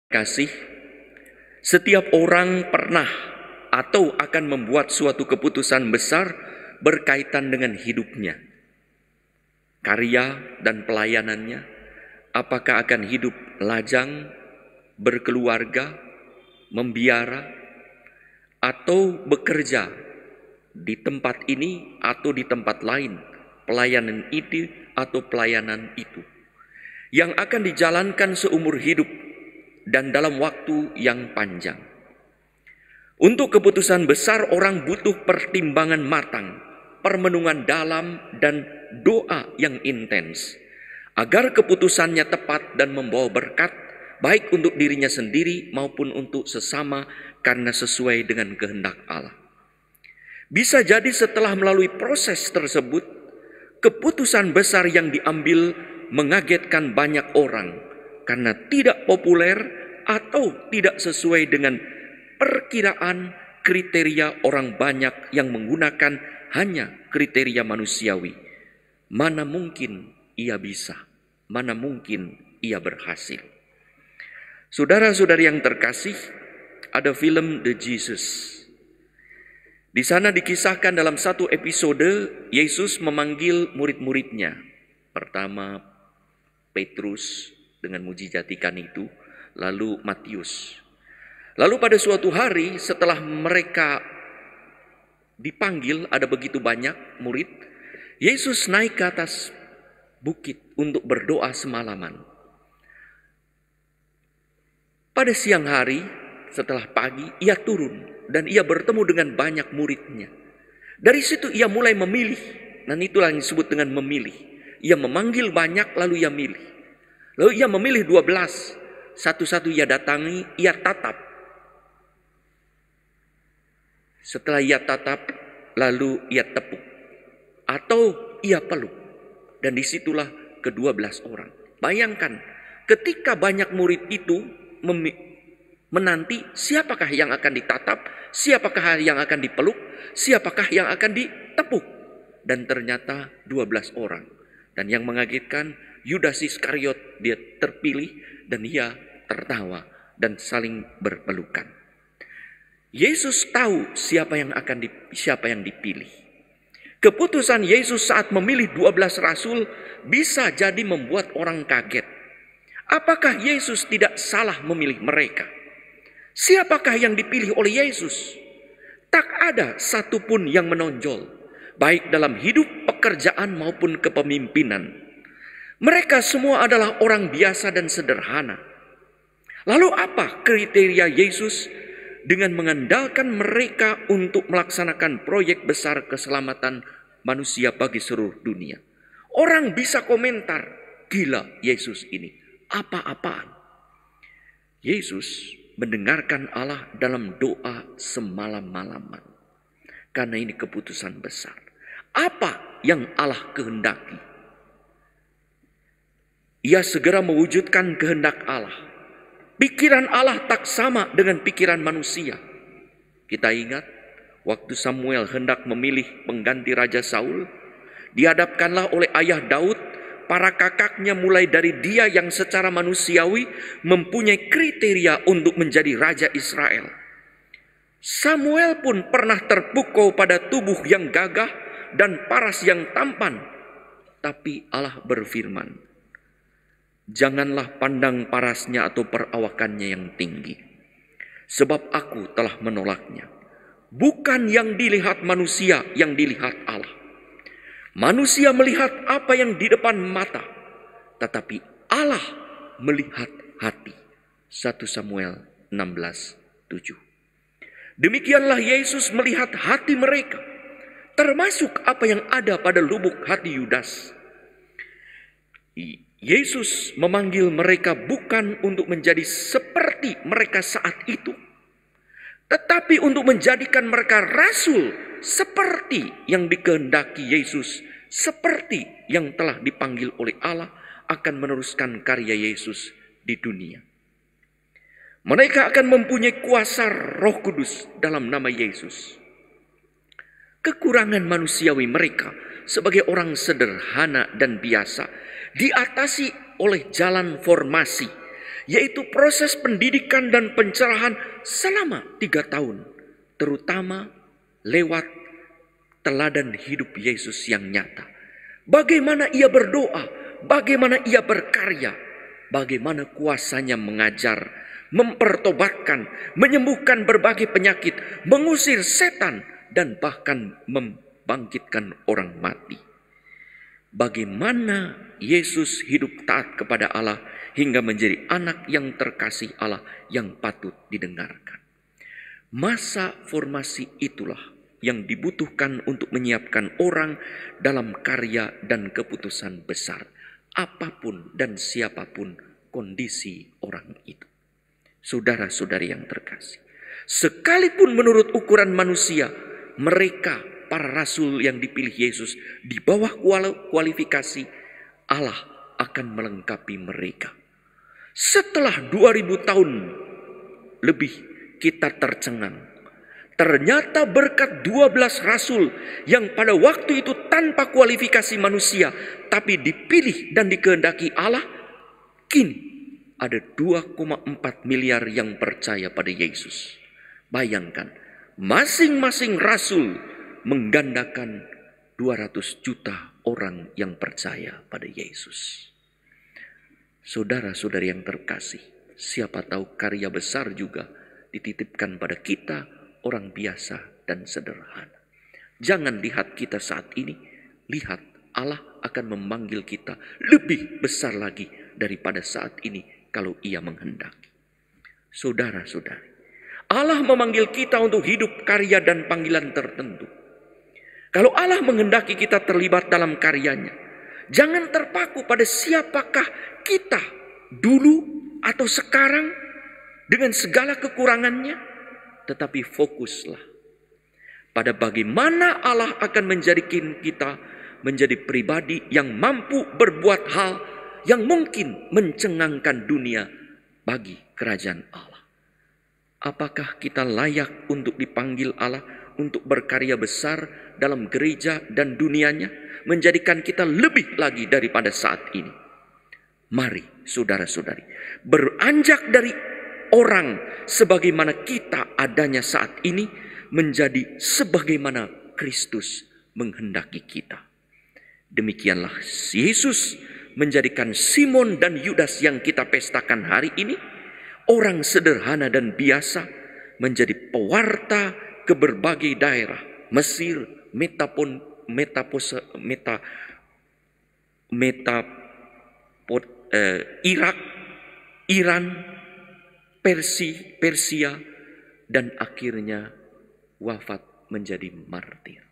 Kasih, setiap orang pernah atau akan membuat suatu keputusan besar berkaitan dengan hidupnya, karya dan pelayanannya, apakah akan hidup lajang, berkeluarga, membiara, atau bekerja di tempat ini atau di tempat lain, pelayanan itu atau pelayanan itu, yang akan dijalankan seumur hidup dan dalam waktu yang panjang. Untuk keputusan besar orang butuh pertimbangan matang, permenungan dalam, dan doa yang intens, agar keputusannya tepat dan membawa berkat, baik untuk dirinya sendiri maupun untuk sesama, karena sesuai dengan kehendak Allah. Bisa jadi setelah melalui proses tersebut, keputusan besar yang diambil mengagetkan banyak orang, karena tidak populer atau tidak sesuai dengan perkiraan kriteria orang banyak yang menggunakan hanya kriteria manusiawi. Mana mungkin ia bisa, mana mungkin ia berhasil. Saudara-saudari yang terkasih, ada film The Jesus. Di sana dikisahkan dalam satu episode, Yesus memanggil murid-muridnya. Pertama, Petrus dengan mujizat ikan itu, lalu Matius. Lalu pada suatu hari setelah mereka dipanggil, ada begitu banyak murid, Yesus naik ke atas bukit untuk berdoa semalaman. Pada siang hari, setelah pagi, ia turun dan ia bertemu dengan banyak muridnya. Dari situ ia mulai memilih, dan itulah yang disebut dengan memilih. Ia memanggil banyak, lalu ia milih. Lalu ia memilih 12, satu-satu ia datangi, ia tatap. Setelah ia tatap, lalu ia tepuk, atau ia peluk. Dan disitulah ke-12 orang. Bayangkan, ketika banyak murid itu menanti siapakah yang akan ditatap, siapakah yang akan dipeluk, siapakah yang akan ditepuk. Dan ternyata 12 orang. Dan yang mengagetkan, Yudas Iskariot, dia terpilih dan ia tertawa dan saling berpelukan. Yesus tahu siapa yang dipilih. Keputusan Yesus saat memilih 12 rasul bisa jadi membuat orang kaget. Apakah Yesus tidak salah memilih mereka? Siapakah yang dipilih oleh Yesus? Tak ada satupun yang menonjol, baik dalam hidup, pekerjaan maupun kepemimpinan. Mereka semua adalah orang biasa dan sederhana. Lalu apa kriteria Yesus dengan mengandalkan mereka untuk melaksanakan proyek besar keselamatan manusia bagi seluruh dunia? Orang bisa komentar, gila Yesus ini, apa-apaan. Yesus mendengarkan Allah dalam doa semalam-malaman. Karena ini keputusan besar. Apa yang Allah kehendaki? Ia segera mewujudkan kehendak Allah. Pikiran Allah tak sama dengan pikiran manusia. Kita ingat waktu Samuel hendak memilih pengganti Raja Saul, dihadapkanlah oleh ayah Daud, para kakaknya mulai dari dia yang secara manusiawi mempunyai kriteria untuk menjadi Raja Israel. Samuel pun pernah terpukau pada tubuh yang gagah dan paras yang tampan. Tapi Allah berfirman, janganlah pandang parasnya atau perawakannya yang tinggi, sebab aku telah menolaknya. Bukan yang dilihat manusia, yang dilihat Allah. Manusia melihat apa yang di depan mata, tetapi Allah melihat hati. 1 Samuel 16:7. Demikianlah Yesus melihat hati mereka, termasuk apa yang ada pada lubuk hati Yudas. Yesus memanggil mereka bukan untuk menjadi seperti mereka saat itu, tetapi untuk menjadikan mereka rasul seperti yang dikehendaki Yesus, seperti yang telah dipanggil oleh Allah akan meneruskan karya Yesus di dunia. Mereka akan mempunyai kuasa Roh Kudus dalam nama Yesus. Kekurangan manusiawi mereka sebagai orang sederhana dan biasa diatasi oleh jalan formasi yaitu proses pendidikan dan pencerahan selama 3 tahun, terutama lewat teladan hidup Yesus yang nyata. Bagaimana ia berdoa, bagaimana ia berkarya, bagaimana kuasanya mengajar, mempertobatkan, menyembuhkan berbagai penyakit, mengusir setan, dan bahkan membangkitkan orang mati. Bagaimana Yesus hidup taat kepada Allah hingga menjadi anak yang terkasih Allah yang patut didengarkan. Masa formasi itulah yang dibutuhkan untuk menyiapkan orang dalam karya dan keputusan besar, apapun dan siapapun kondisi orang itu. Saudara-saudari yang terkasih, sekalipun menurut ukuran manusia, mereka para rasul yang dipilih Yesus di bawah kualifikasi, Allah akan melengkapi mereka. Setelah 2000 tahun lebih kita tercengang. Ternyata berkat 12 rasul yang pada waktu itu tanpa kualifikasi manusia, tapi dipilih dan dikehendaki Allah, kini ada 2,4 miliar yang percaya pada Yesus. Bayangkan, masing-masing rasul menggandakan 200 juta orang yang percaya pada Yesus. Saudara-saudari yang terkasih, siapa tahu karya besar juga dititipkan pada kita, orang biasa dan sederhana. Jangan lihat kita saat ini, lihat Allah akan memanggil kita lebih besar lagi daripada saat ini kalau Ia menghendaki. Saudara-saudari, Allah memanggil kita untuk hidup karya dan panggilan tertentu. Kalau Allah menghendaki kita terlibat dalam karyanya, jangan terpaku pada siapakah kita dulu atau sekarang dengan segala kekurangannya, tetapi fokuslah pada bagaimana Allah akan menjadikan kita menjadi pribadi yang mampu berbuat hal yang mungkin mencengangkan dunia bagi kerajaan Allah. Apakah kita layak untuk dipanggil Allah untuk berkarya besar dalam gereja dan dunianya, menjadikan kita lebih lagi daripada saat ini? Mari saudara-saudari, beranjak dari orang sebagaimana kita adanya saat ini, menjadi sebagaimana Kristus menghendaki kita. Demikianlah Yesus menjadikan Simon dan Yudas yang kita pestakan hari ini, orang sederhana dan biasa, menjadi pewarta ke berbagai daerah, Mesir, Irak, Iran, Persia, dan akhirnya wafat menjadi martir.